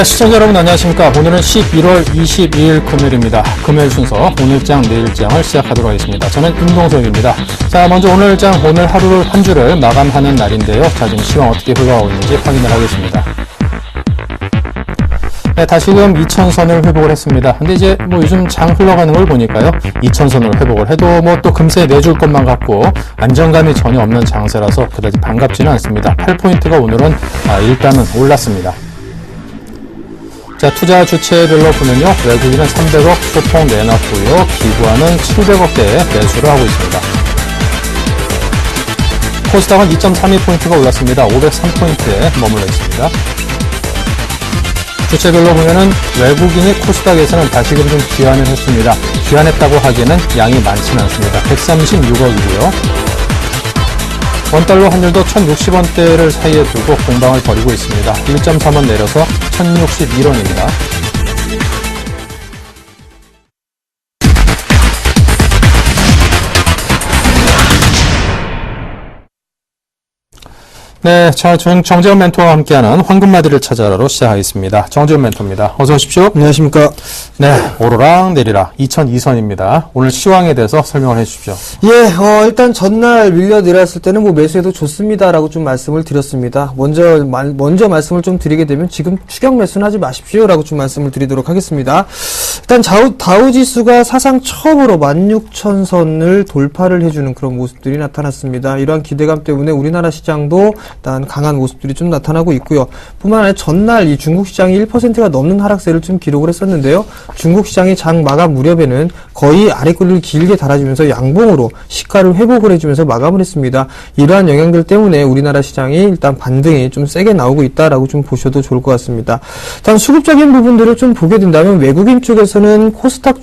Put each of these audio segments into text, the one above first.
네, 시청자 여러분 안녕하십니까. 오늘은 11월 22일 금요일입니다. 금요일 순서 오늘장 내일장을 시작하도록 하겠습니다. 저는 임동석입니다. 자, 먼저 오늘장 오늘 하루를 한 주를 마감하는 날인데요. 자, 지금 시황 어떻게 흘러가고 있는지 확인을 하겠습니다. 네, 다시금 2000선을 회복을 했습니다. 근데 이제 요즘 장 흘러가는 걸 보니까요. 2000선을 회복을 해도 또 금세 내줄 것만 같고 안정감이 전혀 없는 장세라서 그다지 반갑지는 않습니다. 8포인트가 오늘은 일단은 올랐습니다. 자, 투자 주체별로 보면요. 외국인은 300억 소폭 내놨고요. 기관은 700억대 매수를 하고 있습니다. 코스닥은 2.32포인트가 올랐습니다. 503포인트에 머물러 있습니다. 주체별로 보면은 외국인이 코스닥에서는 다시금 좀 귀환을 했습니다. 귀환했다고 하기에는 양이 많지는 않습니다. 136억이고요. 원달러 환율도 1060원대를 사이에 두고 공방을 벌이고 있습니다. 1.3원 내려서 1061원입니다. 네, 자, 정재훈 멘토와 함께하는 황금마디를 찾아라로 시작하겠습니다. 정재훈 멘토입니다. 어서 오십시오. 안녕하십니까. 네, 오르락 내리락 2002선입니다. 오늘 시황에 대해서 설명을 해주십시오. 예, 일단 전날 밀려 내렸을 때는 매수해도 좋습니다라고 좀 말씀을 드렸습니다. 먼저 말씀을 좀 드리게 되면 지금 추격 매수는 하지 마십시오라고 좀 말씀을 드리도록 하겠습니다. 일단 다우지수가 사상 처음으로 16,000선을 돌파를 해주는 그런 모습들이 나타났습니다. 이러한 기대감 때문에 우리나라 시장도 일단 강한 모습들이 좀 나타나고 있고요. 뿐만 아니라 전날 이 중국 시장이 1%가 넘는 하락세를 좀 기록을 했었는데요. 중국 시장이 장 마감 무렵에는 거의 아래꼬리를 길게 달아주면서 양봉으로 시가를 회복을 해주면서 마감을 했습니다. 이러한 영향들 때문에 우리나라 시장이 일단 반등이 좀 세게 나오고 있다라고 좀 보셔도 좋을 것 같습니다. 일단 수급적인 부분들을 좀 보게 된다면 외국인 쪽에서는 코스닥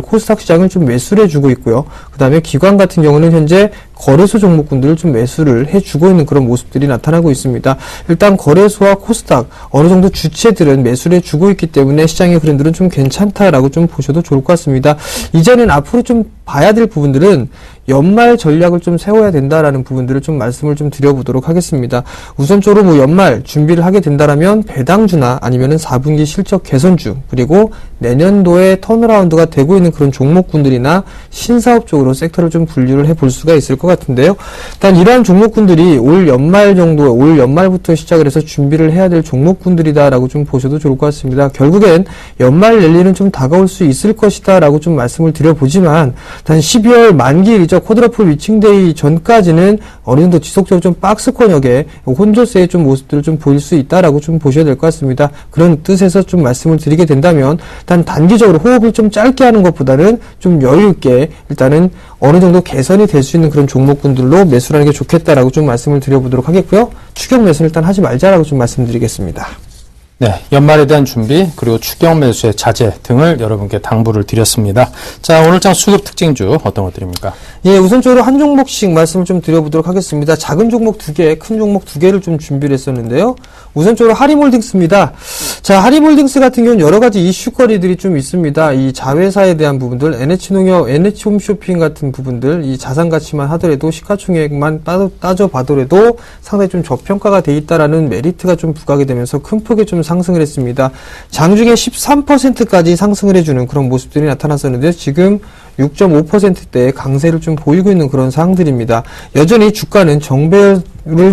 코스닥 시장을 좀 매수를 해주고 있고요. 그 다음에 기관 같은 경우는 현재 거래소 종목군들을 좀 매수를 해주고 있는 그런 모습들이 나타나고 있습니다. 일단 거래소와 코스닥 어느 정도 주체들은 매수를 해주고 있기 때문에 시장의 흐름들은 좀 괜찮다라고 좀 보셔도 좋을 것 같습니다. 이제는 앞으로 좀 봐야 될 부분들은 연말 전략을 좀 세워야 된다라는 부분들을 좀 말씀을 좀 드려보도록 하겠습니다. 우선적으로 연말 준비를 하게 된다라면 배당주나 아니면은 4분기 실적 개선주 그리고 내년도에 턴어라운드가 되고 있는 그런 종목군들이나 신사업 쪽으로 섹터를 좀 분류를 해볼 수가 있을 것 같은데요. 일단 이러한 종목군들이 올 연말부터 시작을 해서 준비를 해야 될 종목군들이다라고 좀 보셔도 좋을 것 같습니다. 결국엔 연말 랠리는 좀 다가올 수 있을 것이다라고 좀 말씀을 드려보지만 일단 12월 만기일이죠. 쿼드러플 위칭데이 전까지는 어느 정도 지속적으로 좀 박스권역에 혼조세의 좀 모습들을 좀 보일 수 있다라고 좀 보셔야 될 것 같습니다. 그런 뜻에서 좀 말씀을 드리게 된다면 일단 단기적으로 호흡을 좀 짧게 하는 것보다는 좀 여유 있게 일단은 어느 정도 개선이 될 수 있는 그런 종목군들로 매수를 하는 게 좋겠다라고 좀 말씀을 드려보도록 하겠고요. 추격 매수는 일단 하지 말자라고 좀 말씀드리겠습니다. 네, 연말에 대한 준비 그리고 추격 매수의 자제 등을 여러분께 당부를 드렸습니다. 자, 오늘장 수급 특징주 어떤 것들입니까? 예, 우선적으로 한 종목씩 말씀을 좀 드려보도록 하겠습니다. 작은 종목 2개, 큰 종목 2개를 좀 준비를 했었는데요. 우선적으로 하림홀딩스입니다. 자, 하림홀딩스 같은 경우는 여러 가지 이슈거리들이 좀 있습니다. 이 자회사에 대한 부분들, NH농협, NH홈쇼핑 같은 부분들, 이 자산 가치만 하더라도 시가총액만 따져봐더라도 상당히 좀 저평가가 돼 있다라는 메리트가 좀 부각이 되면서 큰 폭의 좀 상승을 했습니다. 장중에 13%까지 상승을 해주는 그런 모습들이 나타났었는데 지금 6.5%대의 강세를 좀 보이고 있는 그런 상황들입니다. 여전히 주가는 정배를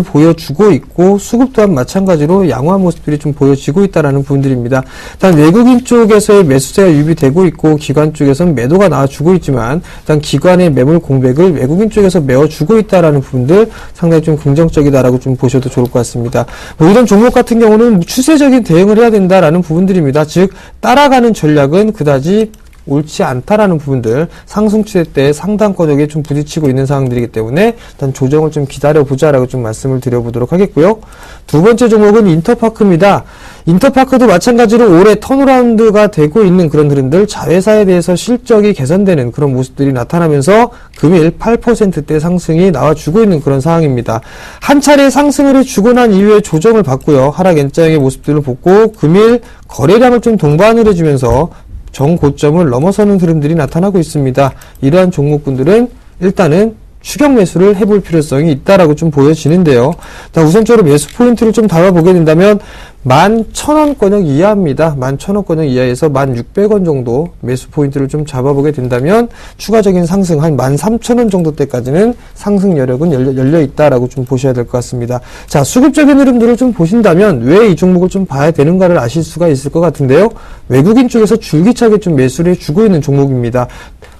보여주고 있고 수급 또한 마찬가지로 양호한 모습들이 좀 보여지고 있다는 부분들입니다. 일단 외국인 쪽에서의 매수세가 유입되고 있고 기관 쪽에서는 매도가 나와주고 있지만 일단 기관의 매물 공백을 외국인 쪽에서 메워주고 있다는 부분들 상당히 좀 긍정적이다라고 좀 보셔도 좋을 것 같습니다. 이런 종목 같은 경우는 추세적인 대응을 해야 된다라는 부분들입니다. 즉 따라가는 전략은 그다지 옳지 않다라는 부분들, 상승 추세 때 상단권역에 좀 부딪히고 있는 상황들이기 때문에 일단 조정을 좀 기다려보자라고 좀 말씀을 드려보도록 하겠고요. 두 번째 종목은 인터파크입니다. 인터파크도 마찬가지로 올해 턴어라운드가 되고 있는 그런 흐름들, 자회사에 대해서 실적이 개선되는 그런 모습들이 나타나면서 금일 8%대 상승이 나와주고 있는 그런 상황입니다. 한 차례 상승을 해주고 난 이후에 조정을 받고요. 하락 N자형의 모습들을 보고 금일 거래량을 좀 동반을 해주면서 정고점을 넘어서는 흐름들이 나타나고 있습니다. 이러한 종목군들은 일단은 추격 매수를 해볼 필요성이 있다라고 좀 보여지는데요. 자, 우선적으로 매수 포인트를 좀 잡아보게 된다면 11,000원권역 이하입니다. 11,000원권역 이하에서 1,600원 정도 매수 포인트를 좀 잡아보게 된다면 추가적인 상승 한 13,000원 정도 때까지는 상승 여력은 열려 있다라고 좀 보셔야 될 것 같습니다. 자, 수급적인 흐름들을 좀 보신다면 왜 이 종목을 좀 봐야 되는가를 아실 수가 있을 것 같은데요. 외국인 쪽에서 줄기차게 좀 매수를 해주고 있는 종목입니다.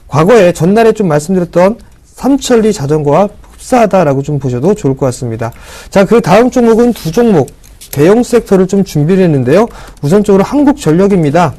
과거에 전날에 좀 말씀드렸던 삼천리 자전거와 흡사하다라고 좀 보셔도 좋을 것 같습니다. 자, 그 다음 종목은 두 종목 대형 섹터를 좀 준비를 했는데요. 우선적으로 한국전력입니다.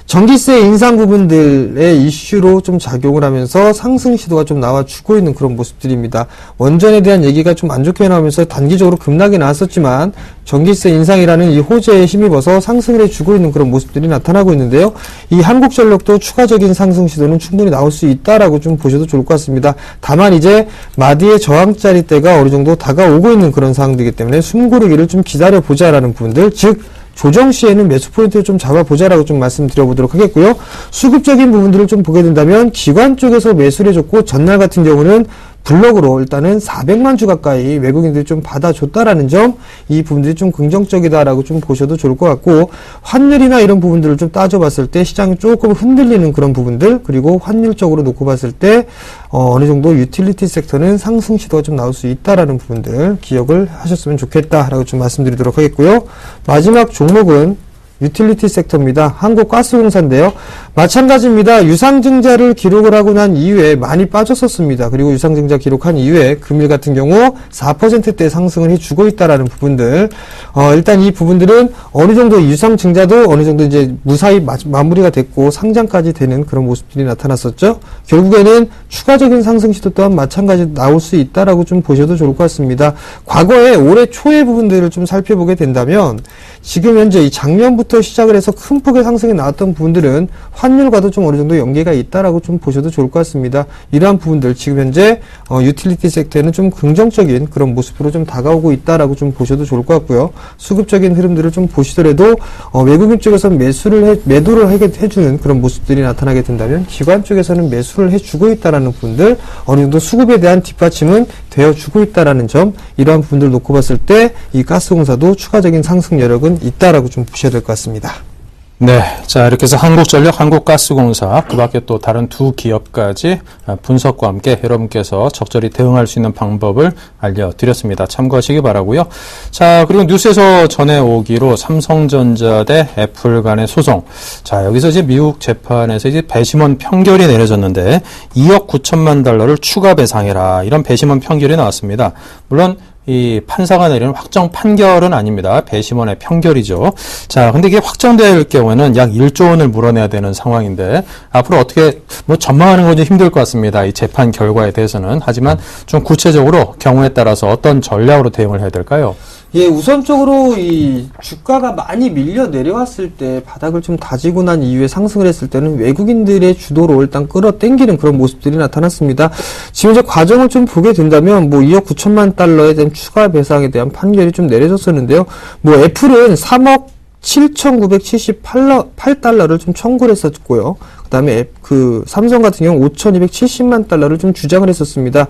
전기세 인상 부분들의 이슈로 좀 작용을 하면서 상승 시도가 좀 나와주고 있는 그런 모습들입니다. 원전에 대한 얘기가 좀 안 좋게 나오면서 단기적으로 급락이 나왔었지만 전기세 인상이라는 이 호재에 힘입어서 상승을 해주고 있는 그런 모습들이 나타나고 있는데요. 이 한국전력도 추가적인 상승 시도는 충분히 나올 수 있다라고 좀 보셔도 좋을 것 같습니다. 다만 이제 마디의 저항자리 때가 어느 정도 다가오고 있는 그런 상황이기 때문에 숨고르기를 좀 기다려보자라는 부분들, 즉 조정 시에는 매수 포인트를 좀 잡아보자라고 좀 말씀드려보도록 하겠고요. 수급적인 부분들을 좀 보게 된다면 기관 쪽에서 매수를 해줬고 전날 같은 경우는 블록으로 일단은 400만 주 가까이 외국인들이 좀 받아줬다라는 점, 이 부분들이 좀 긍정적이다라고 좀 보셔도 좋을 것 같고, 환율이나 이런 부분들을 좀 따져봤을 때 시장이 조금 흔들리는 그런 부분들, 그리고 환율적으로 놓고 봤을 때 어느 정도 유틸리티 섹터는 상승 시도가 좀 나올 수 있다라는 부분들 기억을 하셨으면 좋겠다라고 좀 말씀드리도록 하겠고요. 마지막 종목은 유틸리티 섹터입니다. 한국가스공사인데요. 마찬가지입니다. 유상증자를 기록을 하고 난 이후에 많이 빠졌었습니다. 그리고 유상증자 기록한 이후에 금일 같은 경우 4%대 상승을 해주고 있다라는 부분들. 일단 이 부분들은 어느 정도 유상증자도 어느 정도 이제 무사히 마무리가 됐고 상장까지 되는 그런 모습들이 나타났었죠. 결국에는 추가적인 상승 시도 또한 마찬가지로 나올 수 있다라고 좀 보셔도 좋을 것 같습니다. 과거에 올해 초의 부분들을 좀 살펴보게 된다면 지금 현재 이 작년부터 시작을 해서 큰 폭의 상승이 나왔던 부분들은 환율과도 좀 어느 정도 연계가 있다라고 좀 보셔도 좋을 것 같습니다. 이러한 부분들 지금 현재 유틸리티 섹터에는 좀 긍정적인 그런 모습으로 좀 다가오고 있다라고 좀 보셔도 좋을 것 같고요. 수급적인 흐름들을 좀 보시더라도 외국인 쪽에서 매도를 해주는 그런 모습들이 나타나게 된다면 기관 쪽에서는 매수를 해주고 있다라는 부분들, 어느 정도 수급에 대한 뒷받침은 되어주고 있다라는 점, 이러한 부분들을 놓고 봤을 때 이 가스공사도 추가적인 상승 여력은 있다라고 좀 보셔야 될 것 같습니다. 네. 자, 이렇게 해서 한국전력, 한국가스공사, 그 밖에 또 다른 두 기업까지 분석과 함께 여러분께서 적절히 대응할 수 있는 방법을 알려드렸습니다. 참고하시기 바라고요. 자, 그리고 뉴스에서 전해오기로 삼성전자 대 애플 간의 소송. 자, 여기서 이제 미국 재판에서 이제 배심원 판결이 내려졌는데 2억 9천만 달러를 추가 배상해라. 이런 배심원 판결이 나왔습니다. 물론 이 판사가 내리는 확정 판결은 아닙니다. 배심원의 판결이죠. 자, 근데 이게 확정될 경우에는 약 1조 원을 물어내야 되는 상황인데 앞으로 어떻게 전망하는 건 좀 힘들 것 같습니다. 이 재판 결과에 대해서는. 하지만 좀 구체적으로 경우에 따라서 어떤 전략으로 대응을 해야 될까요? 예, 우선적으로 이 주가가 많이 밀려 내려왔을 때 바닥을 좀 다지고 난 이후에 상승을 했을 때는 외국인들의 주도로 일단 끌어당기는 그런 모습들이 나타났습니다. 지금 이제 과정을 좀 보게 된다면 2억 9천만 달러에 대한 추가 배상에 대한 판결이 좀 내려졌었는데요. 애플은 3억 7,978달러를 좀 청구를 했었고요. 그 다음에 삼성 같은 경우 5,270만 달러를 좀 주장을 했었습니다.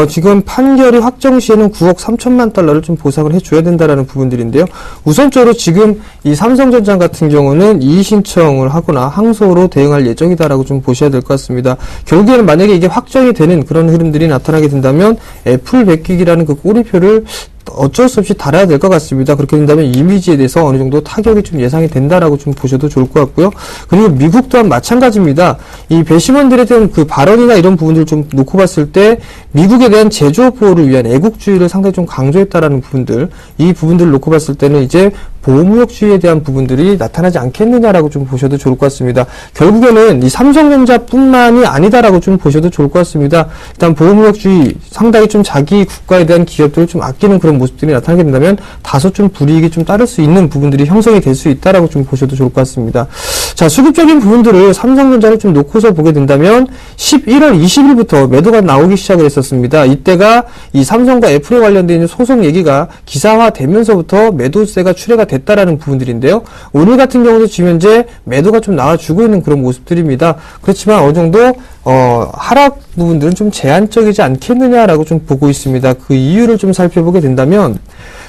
지금 판결이 확정 시에는 9억 3천만 달러를 좀 보상을 해줘야 된다라는 부분들인데요. 우선적으로 지금 이 삼성전자 같은 경우는 이의 신청을 하거나 항소로 대응할 예정이다라고 좀 보셔야 될 것 같습니다. 결국에는 만약에 이게 확정이 되는 그런 흐름들이 나타나게 된다면 애플 베끼기라는 그 꼬리표를 어쩔 수 없이 달아야 될 것 같습니다. 그렇게 된다면 이미지에 대해서 어느 정도 타격이 좀 예상이 된다라고 좀 보셔도 좋을 것 같고요. 그리고 미국 또한 마찬가지입니다. 이 배심원들에 대한 그 발언이나 이런 부분들을 좀 놓고 봤을 때 미국에 대한 제조업 보호를 위한 애국주의를 상당히 좀 강조했다라는 부분들, 이 부분들을 놓고 봤을 때는 이제 보호무역주의에 대한 부분들이 나타나지 않겠느냐라고 좀 보셔도 좋을 것 같습니다. 결국에는 이 삼성전자뿐만이 아니다라고 좀 보셔도 좋을 것 같습니다. 일단 보호무역주의, 상당히 좀 자기 국가에 대한 기업들을 좀 아끼는 그런 모습들이 나타나게 된다면 다소 좀 불이익이 좀 따를 수 있는 부분들이 형성이 될 수 있다라고 좀 보셔도 좋을 것 같습니다. 자, 수급적인 부분들을 삼성전자를 좀 놓고서 보게 된다면 11월 20일부터 매도가 나오기 시작을 했었습니다. 이때가 이 삼성과 애플에 관련된 소송 얘기가 기사화되면서부터 매도세가 출회가 됐다라는 부분들인데요. 오늘 같은 경우도 지금 현재 매도가 좀 나와주고 있는 그런 모습들입니다. 그렇지만 어느 정도 하락 부분들은 좀 제한적이지 않겠느냐라고 좀 보고 있습니다. 그 이유를 좀 살펴보게 된다면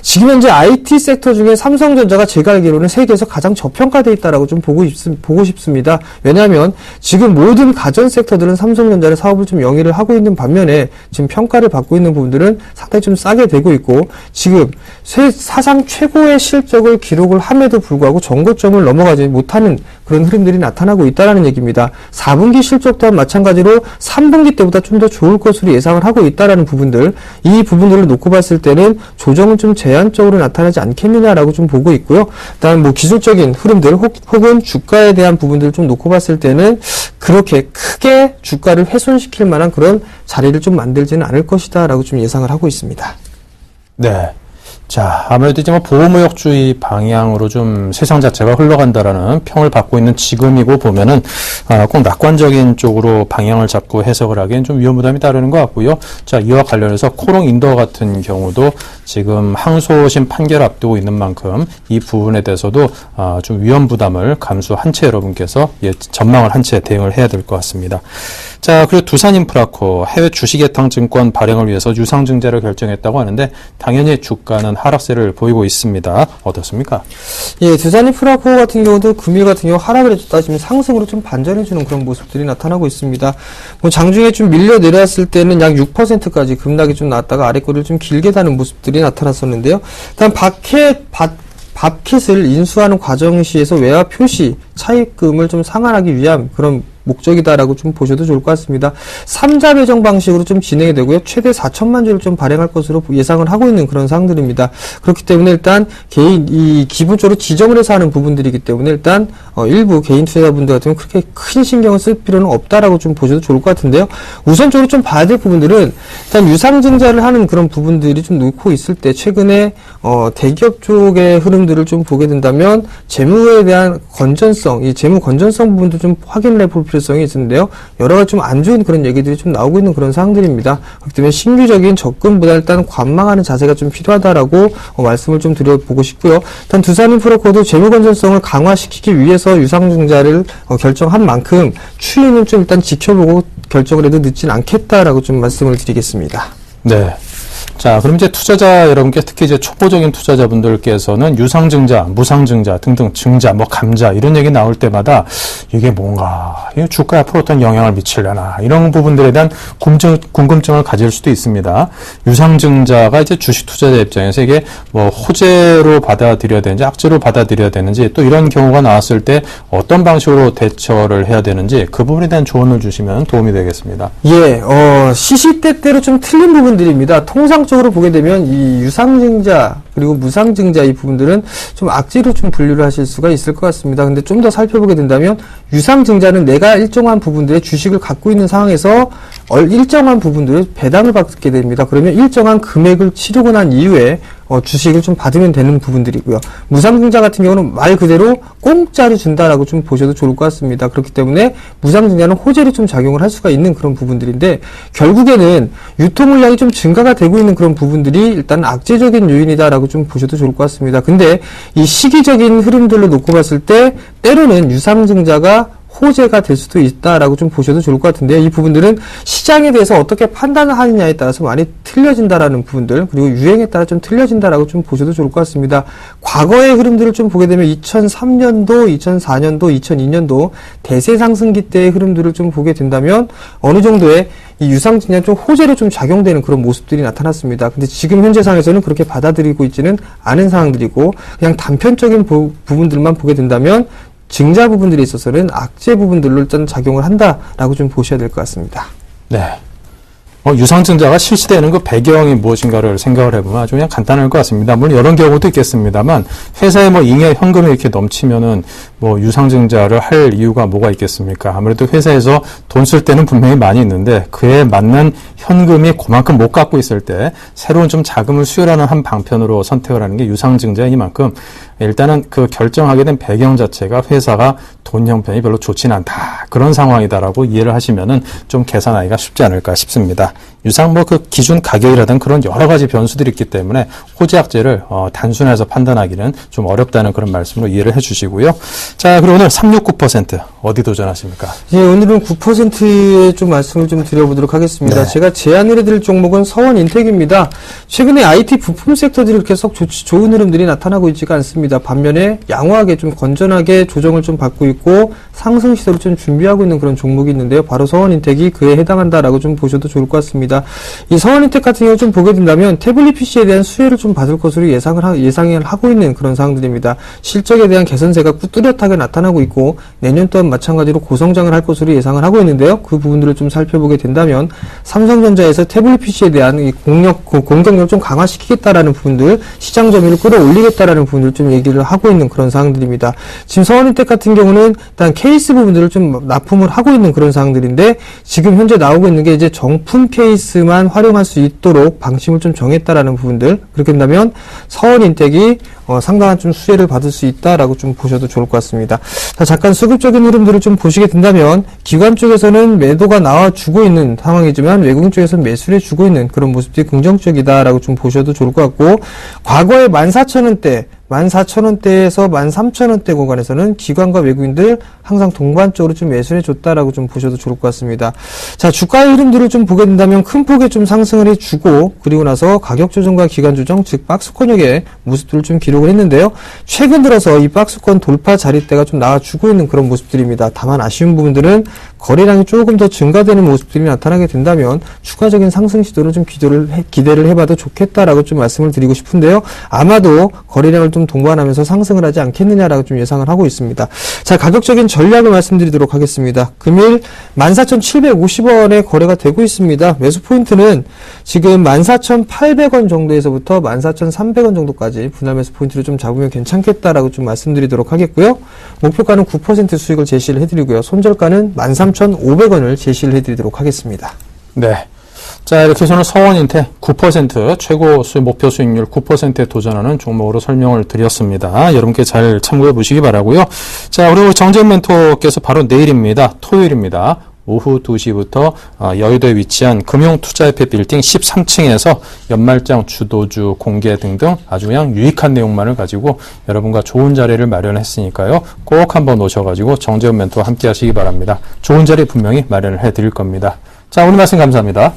지금 현재 IT 섹터 중에 삼성전자가 제가 알기로는 세계에서 가장 저평가되어 있다라고 좀 보고 싶습니다. 왜냐하면 지금 모든 가전 섹터들은 삼성전자의 사업을 좀 영위를 하고 있는 반면에 지금 평가를 받고 있는 부분들은 상당히 좀 싸게 되고 있고 지금 사상 최고의 실적을 기록을 함에도 불구하고 정고점을 넘어가지 못하는 그런 흐름들이 나타나고 있다는 얘기입니다. 4분기 실적 또한 마찬가지로 3분기 때보다 좀 더 좋을 것으로 예상을 하고 있다는 부분들, 이 부분들을 놓고 봤을 때는 조정은 좀 제한적으로 나타나지 않겠느냐라고 좀 보고 있고요. 다음 뭐 기술적인 흐름들 혹은 주가에 대한 부분들을 좀 놓고 봤을 때는 그렇게 크게 주가를 훼손시킬 만한 그런 자리를 좀 만들지는 않을 것이다라고 좀 예상을 하고 있습니다. 네. 자, 아무래도 이제 뭐 보호무역주의 방향으로 좀 세상 자체가 흘러간다라는 평을 받고 있는 지금이고 보면은, 꼭 낙관적인 쪽으로 방향을 잡고 해석을 하기엔 좀 위험 부담이 따르는 것 같고요. 자, 이와 관련해서 코롱 인더 같은 경우도 지금 항소심 판결 앞두고 있는 만큼 이 부분에 대해서도, 좀 위험 부담을 감수한 채 여러분께서 전망을 한 채 대응을 해야 될 것 같습니다. 자, 그리고 두산인프라코 해외 주식예탁증권 발행을 위해서 유상증자를 결정했다고 하는데 당연히 주가는 하락세를 보이고 있습니다. 어떻습니까? 예, 두산인프라코 같은 경우도 금일 같은 경우 하락을 해줬다 지금 상승으로 좀 반전해주는 그런 모습들이 나타나고 있습니다. 뭐 장중에 좀 밀려 내려왔을 때는 약 6%까지 급락이 좀 나왔다가 아래꼬리를 좀 길게 다는 모습들이 나타났었는데요. 일단 밥킷을 인수하는 과정 시에서 외화 표시 차입금을 좀 상환하기 위한 그런 목적이다라고 좀 보셔도 좋을 것 같습니다. 3자 배정 방식으로 좀 진행이 되고요. 최대 4천만 주를 좀 발행할 것으로 예상을 하고 있는 그런 사항들입니다. 그렇기 때문에 일단 기본적으로 지정을 해서 하는 부분들이기 때문에 일단 일부 개인 투자자분들 같은 경우 그렇게 큰 신경을 쓸 필요는 없다라고 좀 보셔도 좋을 것 같은데요. 우선적으로 좀 봐야 될 부분들은 일단 유상증자를 하는 그런 부분들이 좀 놓고 있을 때 최근에 대기업 쪽의 흐름들을 좀 보게 된다면 재무에 대한 건전성, 이 재무 건전성 부분도 좀 확인을 해볼 필요성이 있는데요. 여러 가지 좀 안 좋은 그런 얘기들이 좀 나오고 있는 그런 상황들입니다. 그렇기 때문에 신규적인 접근보다 일단 관망하는 자세가 좀 필요하다라고 말씀을 좀 드려보고 싶고요. 일단 두산인프라코도 재무 건전성을 강화시키기 위해서 유상증자를 결정한 만큼 추이는 좀 일단 지켜보고 결정을 해도 늦진 않겠다라고 좀 말씀을 드리겠습니다. 네. 자, 그럼 이제 투자자 여러분께 특히 이제 초보적인 투자자분들께서는 유상증자, 무상증자 등등 증자, 뭐 감자 이런 얘기 나올 때마다 이게 뭔가 주가에 앞으로 어떤 영향을 미치려나 이런 부분들에 대한 궁금증을 가질 수도 있습니다. 유상증자가 이제 주식 투자자 입장에서 이게 뭐 호재로 받아들여야 되는지 악재로 받아들여야 되는지 또 이런 경우가 나왔을 때 어떤 방식으로 대처를 해야 되는지 그 부분에 대한 조언을 주시면 도움이 되겠습니다. 예, 시시때때로 좀 틀린 부분들입니다. 통상적으로 보게 되면 이 유상증자 그리고 무상증자 이 부분들은 좀 악재로 좀 분류를 하실 수가 있을 것 같습니다. 근데 좀 더 살펴보게 된다면 유상증자는 내가 일정한 부분들의 주식을 갖고 있는 상황에서 일정한 부분들을 배당을 받게 됩니다. 그러면 일정한 금액을 치르고 난 이후에 주식을 좀 받으면 되는 부분들이고요. 무상증자 같은 경우는 말 그대로 공짜로 준다라고 좀 보셔도 좋을 것 같습니다. 그렇기 때문에 무상증자는 호재로 좀 작용을 할 수가 있는 그런 부분들인데 결국에는 유통 물량이 좀 증가가 되고 있는 그런 부분들이 일단 악재적인 요인이다라고 좀 보셔도 좋을 것 같습니다. 근데 이 시기적인 흐름들로 놓고 봤을 때 때로는 유상증자가 호재가 될 수도 있다라고 좀 보셔도 좋을 것 같은데요. 이 부분들은 시장에 대해서 어떻게 판단을 하느냐에 따라서 많이 틀려진다라는 부분들 그리고 유행에 따라 좀 틀려진다라고 좀 보셔도 좋을 것 같습니다. 과거의 흐름들을 좀 보게 되면 2003년도, 2004년도, 2002년도 대세 상승기 때의 흐름들을 좀 보게 된다면 어느 정도의 이 유상증자는 좀 호재로 좀 작용되는 그런 모습들이 나타났습니다. 근데 지금 현재 상황에서는 그렇게 받아들이고 있지는 않은 상황들이고 그냥 단편적인 부분들만 보게 된다면 증자 부분들이 있어서는 악재 부분들로 일단 작용을 한다라고 좀 보셔야 될 것 같습니다. 네. 유상증자가 실시되는 그 배경이 무엇인가를 생각을 해보면 아주 그냥 간단할 것 같습니다. 물론 이런 경우도 있겠습니다만 회사에 뭐 잉여 현금이 이렇게 넘치면은 뭐 유상증자를 할 이유가 뭐가 있겠습니까? 아무래도 회사에서 돈 쓸 때는 분명히 많이 있는데 그에 맞는 현금이 그만큼 못 갖고 있을 때 새로운 좀 자금을 수혈하는 한 방편으로 선택을 하는 게 유상증자이니만큼 일단은 그 결정하게 된 배경 자체가 회사가 돈 형편이 별로 좋지는 않다. 그런 상황이다라고 이해를 하시면은 좀 계산하기가 쉽지 않을까 싶습니다. 유상 뭐 그 기준 가격이라든 그런 여러 가지 변수들이 있기 때문에 호재악재를 단순해서 판단하기는 좀 어렵다는 그런 말씀으로 이해를 해주시고요. 자, 그리고 오늘 369% 어디 도전하십니까? 예, 오늘은 9%의 좀 말씀을 좀 드려보도록 하겠습니다. 네. 제가 제안을 해드릴 종목은 서원인텍입니다. 최근에 IT 부품 섹터들이 그렇게 썩 좋은 흐름들이 나타나고 있지가 않습니다. 반면에 양호하게 좀 건전하게 조정을 좀 받고 있고 상승 시세를 좀 준비하고 있는 그런 종목이 있는데요. 바로 서원인텍이 그에 해당한다라고 좀 보셔도 좋을 것 같습니다. 이 서원인텍 같은 경우 좀 보게 된다면 태블릿 PC에 대한 수혜를 좀 받을 것으로 예상을 하고 있는 그런 상황들입니다. 실적에 대한 개선세가 뚜렷하게 나타나고 있고 내년 또한 마찬가지로 고성장을 할 것으로 예상을 하고 있는데요. 그 부분들을 좀 살펴보게 된다면 삼성전자에서 태블릿 PC에 대한 이 공격력을 좀 강화시키겠다라는 부분들, 시장 점유율을 끌어올리겠다라는 부분들을 좀 얘기를 하고 있는 그런 상황들입니다. 지금 서원인텍 같은 경우는 일단 케이스 부분들을 좀 납품을 하고 있는 그런 상황들인데 지금 현재 나오고 있는 게 이제 정품 케이스만 활용할 수 있도록 방침을 좀 정했다라는 부분들, 그렇게 된다면 서원인텍이 상당한 좀 수혜를 받을 수 있다라고 좀 보셔도 좋을 것 같습니다. 자, 잠깐 수급적인 흐름들을 좀 보시게 된다면 기관 쪽에서는 매도가 나와주고 있는 상황이지만 외국인 쪽에서는 매수를 해주고 있는 그런 모습들이 긍정적이다라고 좀 보셔도 좋을 것 같고, 과거에 14,000원대 14,000원대에서 13,000원대 구간에서는 기관과 외국인들 항상 동반적으로 좀 매수해 줬다라고 좀 보셔도 좋을 것 같습니다. 자, 주가의 흐름들을 좀 보게 된다면 큰 폭의 좀 상승을 해주고, 그리고 나서 가격 조정과 기간 조정, 즉 박스권역의 모습들을 좀 기록을 했는데요. 최근 들어서 이 박스권 돌파 자리대가 좀 나와주고 있는 그런 모습들입니다. 다만 아쉬운 부분들은 거래량이 조금 더 증가되는 모습들이 나타나게 된다면 추가적인 상승 시도를 좀 기대를 해봐도 좋겠다라고 좀 말씀을 드리고 싶은데요. 아마도 거래량을 좀 동반하면서 상승을 하지 않겠느냐라고 좀 예상을 하고 있습니다. 자, 가격적인 전략을 말씀드리도록 하겠습니다. 금일 14,750원에 거래가 되고 있습니다. 매수 포인트는 지금 14,800원 정도에서부터 14,300원 정도까지 분할 매수 포인트를 좀 잡으면 괜찮겠다라고 좀 말씀드리도록 하겠고요. 목표가는 9% 수익을 제시를 해드리고요. 손절가는 13,500원을 제시를 해드리도록 하겠습니다. 네. 자, 이렇게 해서는 서원인텍 9% 최고 목표 수익률 9%에 도전하는 종목으로 설명을 드렸습니다. 여러분께 잘 참고해 보시기 바라고요. 자, 그리고 정재훈 멘토께서 바로 내일입니다. 토요일입니다. 오후 2시부터 여의도에 위치한 금융투자협회 빌딩 13층에서 연말장 주도주 공개 등등 아주 그냥 유익한 내용만을 가지고 여러분과 좋은 자리를 마련했으니까요. 꼭 한번 오셔가지고 정재훈 멘토와 함께 하시기 바랍니다. 좋은 자리 분명히 마련을 해드릴 겁니다. 자, 오늘 말씀 감사합니다.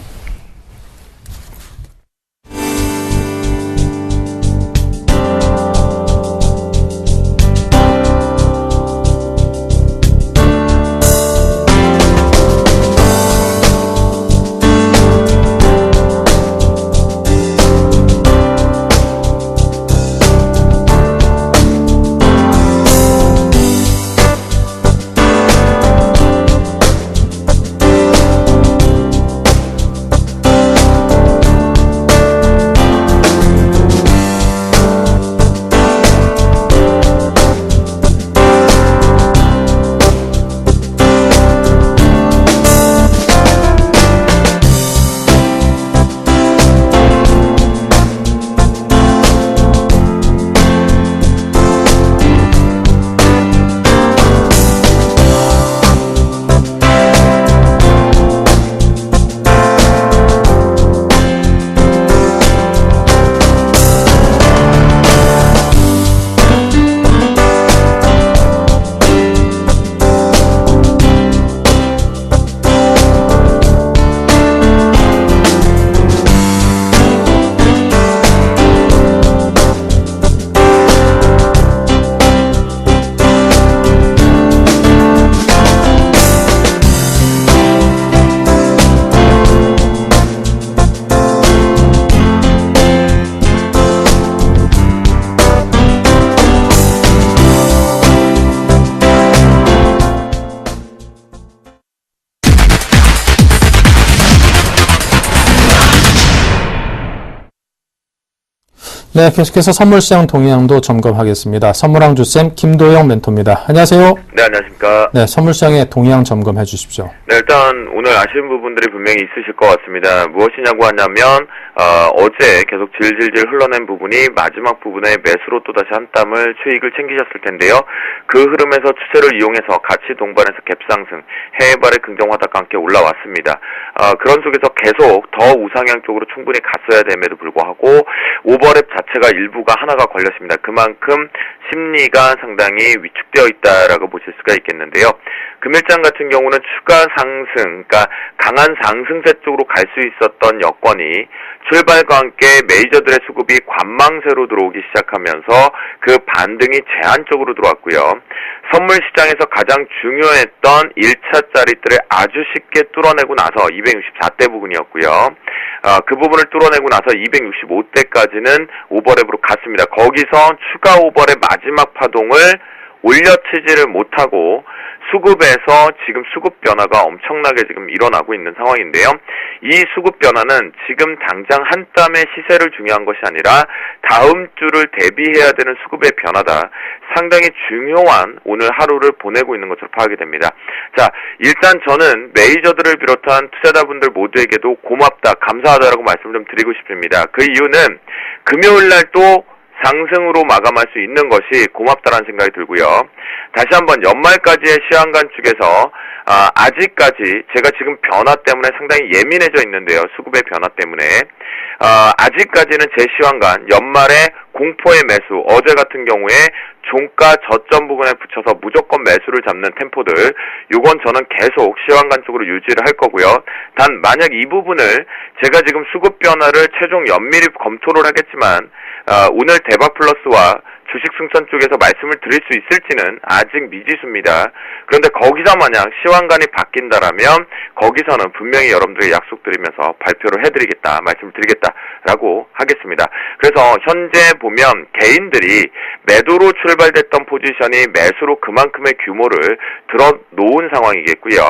네, 계속해서 선물시장 동향도 점검하겠습니다. 선물왕 주쌤 김도영 멘토입니다. 안녕하세요. 네, 안녕하십니까. 네, 선물시장의 동향 점검해 주십시오. 네, 일단 오늘 아쉬운 부분들이 분명히 있으실 것 같습니다. 무엇이냐고 하냐면 어제 계속 질질질 흘러낸 부분이 마지막 부분에 매수로 또다시 한 땀을 수익을 챙기셨을 텐데요. 그 흐름에서 추세를 이용해서 같이 동반해서 갭상승, 해외발의 긍정 화답과 함께 올라왔습니다. 그런 속에서 계속 더 우상향 쪽으로 충분히 갔어야 됨에도 불구하고 오버랩 자체가 일부가 하나가 걸렸습니다. 그만큼 심리가 상당히 위축되어 있다라고 보실 수가 있겠는데요. 금일장 같은 경우는 추가 상승, 그러니까 강한 상승세 쪽으로 갈 수 있었던 여건이 출발과 함께 메이저들의 수급이 관망세로 들어오기 시작하면서 그 반등이 제한적으로 들어왔고요. 선물 시장에서 가장 중요했던 1차짜리들을 아주 쉽게 뚫어내고 나서 264대 부근이었고요. 그 부분을 뚫어내고 나서 265대까지는 오버랩으로 갔습니다. 거기서 추가 오버랩 마지막 파동을 올려치지를 못하고 수급에서 지금 수급 변화가 엄청나게 지금 일어나고 있는 상황인데요. 이 수급 변화는 지금 당장 한 땀의 시세를 중요한 것이 아니라 다음 주를 대비해야 되는 수급의 변화다. 상당히 중요한 오늘 하루를 보내고 있는 것으로 파악이 됩니다. 자, 일단 저는 메이저들을 비롯한 투자자분들 모두에게도 고맙다, 감사하다라고 말씀을 좀 드리고 싶습니다. 그 이유는 금요일날 또 상승으로 마감할 수 있는 것이 고맙다라는 생각이 들고요. 다시 한번 연말까지의 시황관 측에서 아직까지 제가 지금 변화 때문에 상당히 예민해져 있는데요. 수급의 변화 때문에 아직까지는 제 시황관 연말에 공포의 매수, 어제 같은 경우에 종가 저점 부분에 붙여서 무조건 매수를 잡는 템포들, 요건 저는 계속 시황관 쪽으로 유지를 할 거고요. 단 만약 이 부분을 제가 지금 수급 변화를 최종 연밀히 검토를 하겠지만 오늘 대박플러스와 주식승천 쪽에서 말씀을 드릴 수 있을지는 아직 미지수입니다. 그런데 거기서 만약 시황관이 바뀐다라면 거기서는 분명히 여러분들에게 약속드리면서 발표를 해드리겠다, 말씀을 드리겠다라고 하겠습니다. 그래서 현재 보면 개인들이 매도로 출발됐던 포지션이 매수로 그만큼의 규모를 들어놓은 상황이겠고요.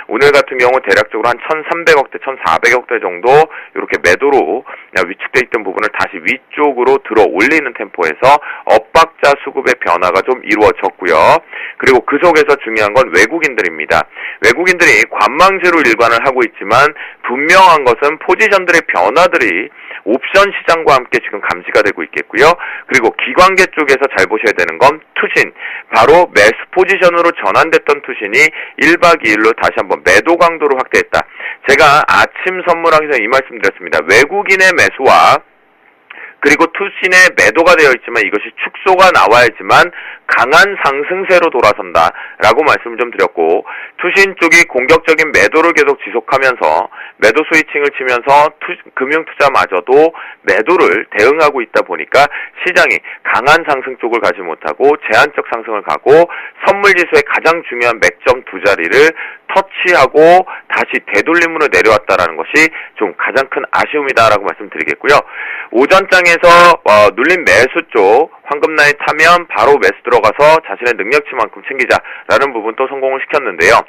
오늘 같은 경우 대략적으로 한 1,300억대, 1,400억대 정도 이렇게 매도로 위축돼 있던 부분을 다시 위쪽으로 들어 올리는 템포에서 엇박자 수급의 변화가 좀 이루어졌고요. 그리고 그 속에서 중요한 건 외국인들입니다. 외국인들이 관망세로 일관을 하고 있지만 분명한 것은 포지션들의 변화들이 옵션 시장과 함께 지금 감지가 되고 있겠고요. 그리고 기관계 쪽에서 잘 보셔야 되는 건 투신, 바로 매수 포지션으로 전환됐던 투신이 1박 2일로 다시 한번 매도 강도를 확대했다. 제가 아침 선물항에서 이 말씀 드렸습니다. 외국인의 매수와 그리고 투신의 매도가 되어 있지만 이것이 축소가 나와야지만 강한 상승세로 돌아선다라고 말씀을 좀 드렸고, 투신 쪽이 공격적인 매도를 계속 지속하면서 매도 스위칭을 치면서 금융투자마저도 매도를 대응하고 있다 보니까 시장이 강한 상승 쪽을 가지 못하고 제한적 상승을 가고 선물지수의 가장 중요한 맥점 두 자리를 터치하고 다시 되돌림으로 내려왔다라는 것이 좀 가장 큰 아쉬움이다라고 말씀드리겠고요. 오전장에서 눌린 매수 쪽 황금라인 타면 바로 매수 들어가서 자신의 능력치만큼 챙기자라는 부분도 성공을 시켰는데요.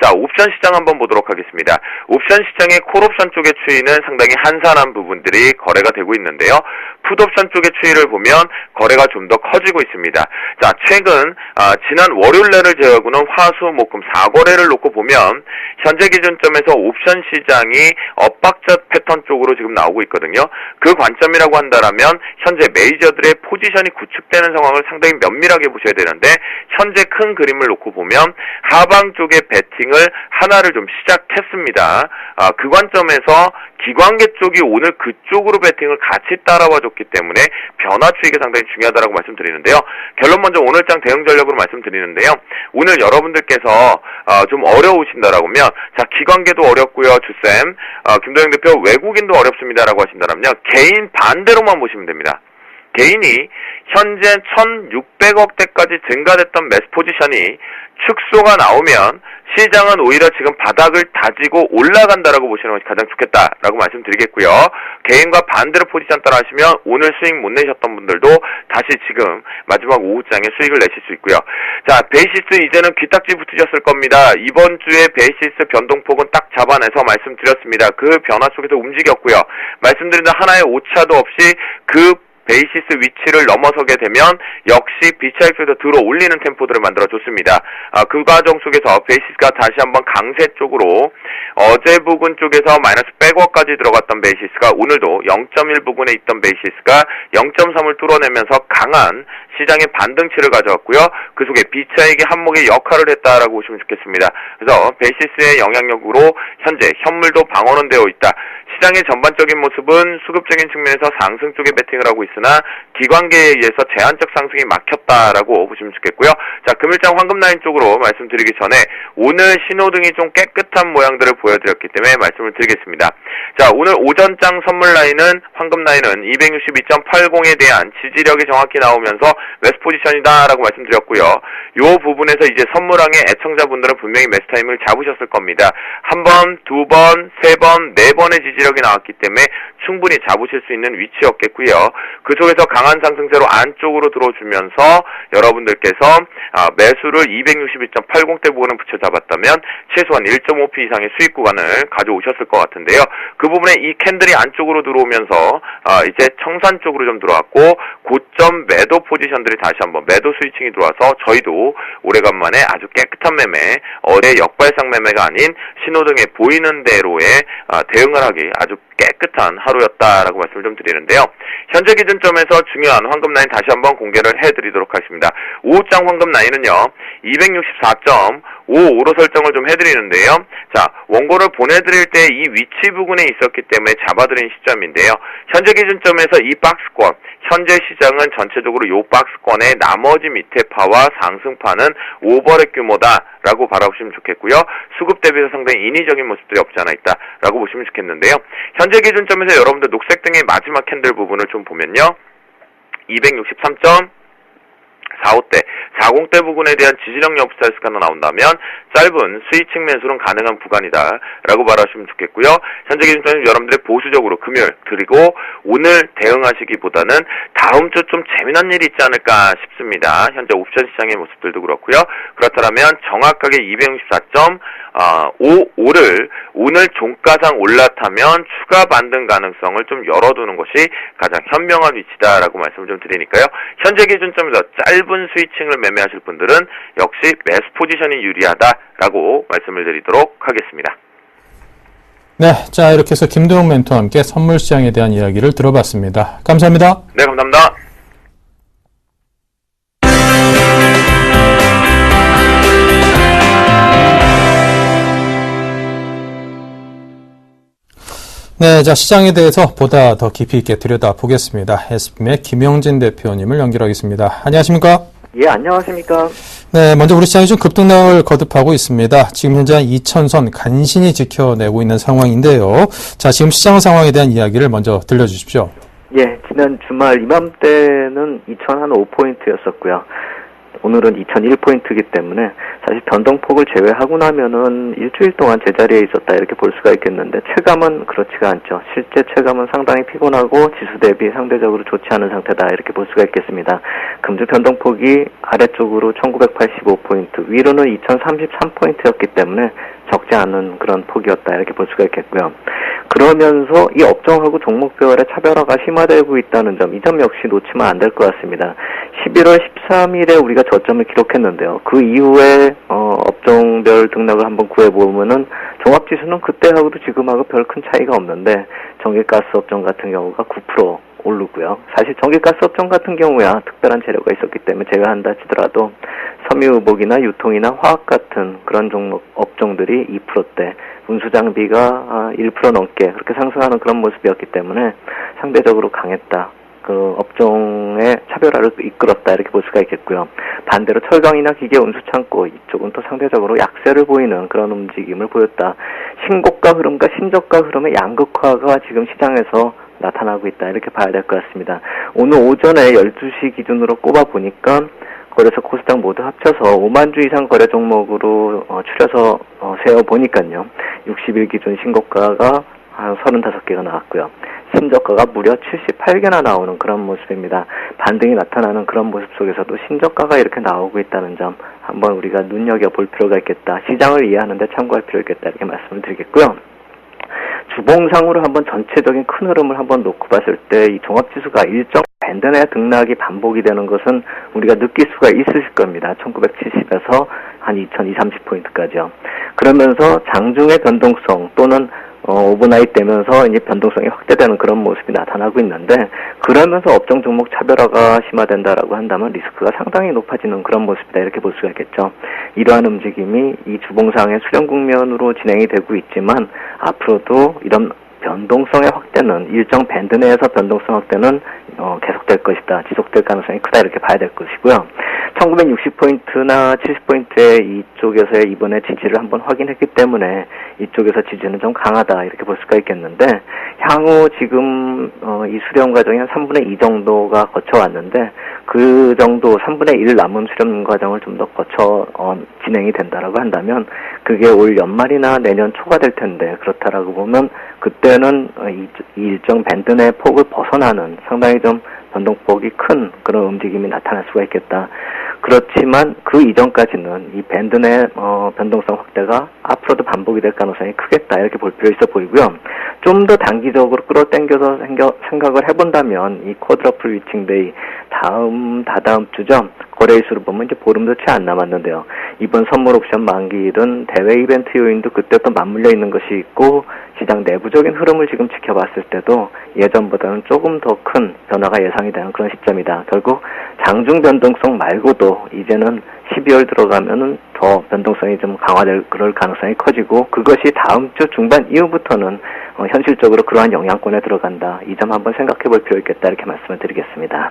자, 옵션 시장 한번 보도록 하겠습니다. 옵션 시장의 콜옵션 쪽의 추이는 상당히 한산한 부분들이 거래가 되고 있는데요. 풋옵션 쪽의 추이를 보면 거래가 좀 더 커지고 있습니다. 자, 최근 지난 월요일날을 제외하고는 화, 수, 목, 금 4거래를 놓고 보면 현재 기준점에서 옵션 시장이 엇박자 패턴 쪽으로 지금 나오고 있거든요. 그 관점이라고 한다라면 현재 메이저들의 포지션이 구축되는 상황을 상당히 면밀하게 보셔야 되는데, 현재 큰 그림을 놓고 보면 하방 쪽의 배팅을 하나를 좀 시작했습니다. 그 관점에서 기관계 쪽이 오늘 그쪽으로 배팅을 같이 따라와 줬기 때문에 변화 추이가 상당히 중요하다고 말씀드리는데요. 결론 먼저 오늘장 대응 전략으로 말씀드리는데요. 오늘 여러분들께서 좀 어려우신다라고 하면, 자, 기관계도 어렵고요. 주쌤, 김도영 대표 외국인도 어렵습니다라고 하신다면요. 개인 반대로만 보시면 됩니다. 개인이 현재 1,600억대까지 증가됐던 매수 포지션이 축소가 나오면 시장은 오히려 지금 바닥을 다지고 올라간다라고 보시는 것이 가장 좋겠다라고 말씀드리겠고요. 개인과 반대로 포지션 따라 하시면 오늘 수익 못 내셨던 분들도 다시 지금 마지막 오후장에 수익을 내실 수 있고요. 자, 베이시스 이제는 귀딱지 붙으셨을 겁니다. 이번 주에 베이시스 변동폭은 딱 잡아내서 말씀드렸습니다. 그 변화 속에서 움직였고요. 말씀드린 대로 하나의 오차도 없이 그 베이시스 위치를 넘어서게 되면 역시 비차익에서 들어 올리는 템포들을 만들어줬습니다. 그 과정 속에서 베이시스가 다시 한번 강세 쪽으로 어제 부근 쪽에서 마이너스 100원까지 들어갔던 베이시스가 오늘도 0.1 부근에 있던 베이시스가 0.3을 뚫어내면서 강한 시장의 반등치를 가져왔고요. 그 속에 비차익의 한몫의 역할을 했다라고 보시면 좋겠습니다. 그래서 베이시스의 영향력으로 현재 현물도 방어는 되어 있다. 시장의 전반적인 모습은 수급적인 측면에서 상승 쪽에 베팅을 하고 있으나 기관계에 의해서 제한적 상승이 막혔다라고 보시면 좋겠고요. 자, 금일장 황금 라인 쪽으로 말씀드리기 전에 오늘 신호등이 좀 깨끗한 모양들을 보여드렸기 때문에 말씀을 드리겠습니다. 자, 오늘 오전장 선물 라인은 황금 라인은 262.80에 대한 지지력이 정확히 나오면서 매수 포지션이다라고 말씀드렸고요. 요 부분에서 이제 선물항의 애청자분들은 분명히 매수 타임을 잡으셨을 겁니다. 한 번, 두 번, 세 번, 네 번의 지지력이 나왔기 때문에 충분히 잡으실 수 있는 위치였겠고요. 그 속에서 강한 상승세로 안쪽으로 들어주면서 여러분들께서 매수를 261.80대 부분을 붙여잡았다면 최소한 1.5p 이상의 수익 구간을 가져오셨을 것 같은데요. 그 부분에 이 캔들이 안쪽으로 들어오면서 이제 청산 쪽으로 좀 들어왔고 고점 매도 포지션들이 다시 한번 매도 스위칭이 들어와서 저희도 오래간만에 아주 깨끗한 매매, 어제 역발상 매매가 아닌 신호등에 보이는 대로의 대응을 하기 아주 깨끗한 하루였다라고 말씀을 좀 드리는데요. 현재 기준점에서 중요한 황금 라인 다시 한번 공개를 해드리도록 하겠습니다. 5장 황금 라인은요. 264.55로 설정을 좀 해드리는데요. 자, 원고를 보내드릴 때 이 위치 부근에 있었기 때문에 잡아드린 시점인데요. 현재 기준점에서 이 박스권, 현재 시장은 전체적으로 이 박스권의 나머지 밑에 파와 상승파는 오버랩 규모다라고 바라보시면 좋겠고요. 수급 대비해서 상당히 인위적인 모습들이 없지 않아 있다라고 보시면 좋겠는데요. 현재 기준점에서 여러분들 녹색 등의 마지막 캔들 부분을 좀 보면요. 263.45대, 40대 부분에 대한 지지력 여부 스타일스가 나온다면 짧은 스위칭 매수는 가능한 구간이다라고 말하시면 좋겠고요. 현재 기준점에서 여러분들의 보수적으로 금요일 그리고 오늘 대응하시기보다는 다음 주 좀 재미난 일이 있지 않을까 싶습니다. 현재 옵션 시장의 모습들도 그렇고요. 그렇다면 정확하게 264.55를 오늘 종가상 올라타면 추가 반등 가능성을 좀 열어두는 것이 가장 현명한 위치다라고 말씀을 좀 드리니까요. 현재 기준점에서 짧은 스위칭을 매매하실 분들은 역시 매수 포지션이 유리하다라고 말씀을 드리도록 하겠습니다. 네, 자 이렇게 해서 김도영 멘토와 함께 선물 시장에 대한 이야기를 들어봤습니다. 감사합니다. 네, 감사합니다. 네, 자 시장에 대해서 보다 더 깊이 있게 들여다보겠습니다. SBM의 김영진 대표님을 연결하겠습니다. 안녕하십니까? 예, 안녕하십니까? 네, 먼저 우리 시장이 좀 급등락을 거듭하고 있습니다. 지금 현재 2,000선 간신히 지켜내고 있는 상황인데요. 자, 지금 시장 상황에 대한 이야기를 먼저 들려주십시오. 예, 지난 주말 이맘때는 2,005포인트였었고요. 오늘은 2,001포인트이기 때문에 사실 변동폭을 제외하고 나면은 일주일 동안 제자리에 있었다 이렇게 볼 수가 있겠는데 체감은 그렇지가 않죠. 실제 체감은 상당히 피곤하고 지수 대비 상대적으로 좋지 않은 상태다 이렇게 볼 수가 있겠습니다. 금주 변동폭이 아래쪽으로 1,985포인트, 위로는 2,033포인트였기 때문에 적지 않은 그런 폭이었다 이렇게 볼 수가 있겠고요. 그러면서 이 업종하고 종목별의 차별화가 심화되고 있다는 점, 이 점 역시 놓치면 안 될 것 같습니다. 11월 13일에 우리가 저점을 기록했는데요. 그 이후에 업종별 등락을 한번 구해보면은 종합지수는 그때하고도 지금하고 별 큰 차이가 없는데 전기가스 업종 같은 경우가 9% 오르고요. 사실 전기가스 업종 같은 경우야 특별한 재료가 있었기 때문에 제가 한다 치더라도 섬유유복이나 유통이나 화학 같은 그런 종목 업종들이 2%대, 운수장비가 1% 넘게 그렇게 상승하는 그런 모습이었기 때문에 상대적으로 강했다. 그 업종의 차별화를 이끌었다 이렇게 볼 수가 있겠고요. 반대로 철강이나 기계, 운수창고 이쪽은 또 상대적으로 약세를 보이는 그런 움직임을 보였다. 신고가 흐름과 신저가 흐름의 양극화가 지금 시장에서 나타나고 있다 이렇게 봐야 될 것 같습니다. 오늘 오전에 12시 기준으로 꼽아보니까 거래소 코스닥 모두 합쳐서 5만 주 이상 거래 종목으로 추려서 세어보니까요. 60일 기준 신고가가 한 35개가 나왔고요. 신저가가 무려 78개나 나오는 그런 모습입니다. 반등이 나타나는 그런 모습 속에서도 신저가가 이렇게 나오고 있다는 점 한번 우리가 눈여겨볼 필요가 있겠다. 시장을 이해하는 데 참고할 필요가 있겠다 이렇게 말씀을 드리겠고요. 주봉상으로 한번 전체적인 큰 흐름을 한번 놓고 봤을 때 이 종합지수가 일정 밴드 내 등락이 반복이 되는 것은 우리가 느낄 수가 있으실 겁니다. 1970에서 한 2230포인트까지요. 그러면서 장중의 변동성 또는 오버나잇 되면서 이제 변동성이 확대되는 그런 모습이 나타나고 있는데, 그러면서 업종 종목 차별화가 심화된다라고 한다면 리스크가 상당히 높아지는 그런 모습이다 이렇게 볼 수가 있겠죠. 이러한 움직임이 이 주봉상의 수렴 국면으로 진행이 되고 있지만 앞으로도 이런 변동성의 확대는 일정 밴드 내에서 변동성 확대는 계속될 것이다. 지속될 가능성이 크다 이렇게 봐야 될 것이고요. 1960포인트나 70포인트의 이쪽에서의 이번에 지지를 한번 확인했기 때문에 이쪽에서 지지는 좀 강하다 이렇게 볼 수가 있겠는데, 향후 지금 이 수렴 과정이 한 3분의 2 정도가 거쳐왔는데 그 정도 3분의 1 남은 수렴 과정을 좀 더 거쳐 진행이 된다라고 한다면 그게 올 연말이나 내년 초가 될 텐데, 그렇다라고 보면 그때는 이 일정 밴드 내 폭을 벗어나는 상당히 좀 변동폭이 큰 그런 움직임이 나타날 수가 있겠다. 그렇지만 그 이전까지는 이 밴드 내 변동성 확대가 앞으로도 반복이 될 가능성이 크겠다 이렇게 볼 필요 있어 보이고요. 좀 더 단기적으로 끌어당겨서 생각을 해본다면 이 쿼드러플 위칭데이 다다음 주죠. 거래일수로 보면 이제 보름도 채 안 남았는데요. 이번 선물 옵션 만기일은 대외 이벤트 요인도 그때부터 맞물려 있는 것이 있고, 시장 내부적인 흐름을 지금 지켜봤을 때도 예전보다는 조금 더 큰 변화가 예상이 되는 그런 시점이다. 결국 장중 변동성 말고도 이제는 12월 들어가면은 더 변동성이 좀 강화될 그럴 가능성이 커지고, 그것이 다음 주 중반 이후부터는 현실적으로 그러한 영향권에 들어간다. 이 점 한번 생각해 볼 필요 있겠다 이렇게 말씀을 드리겠습니다.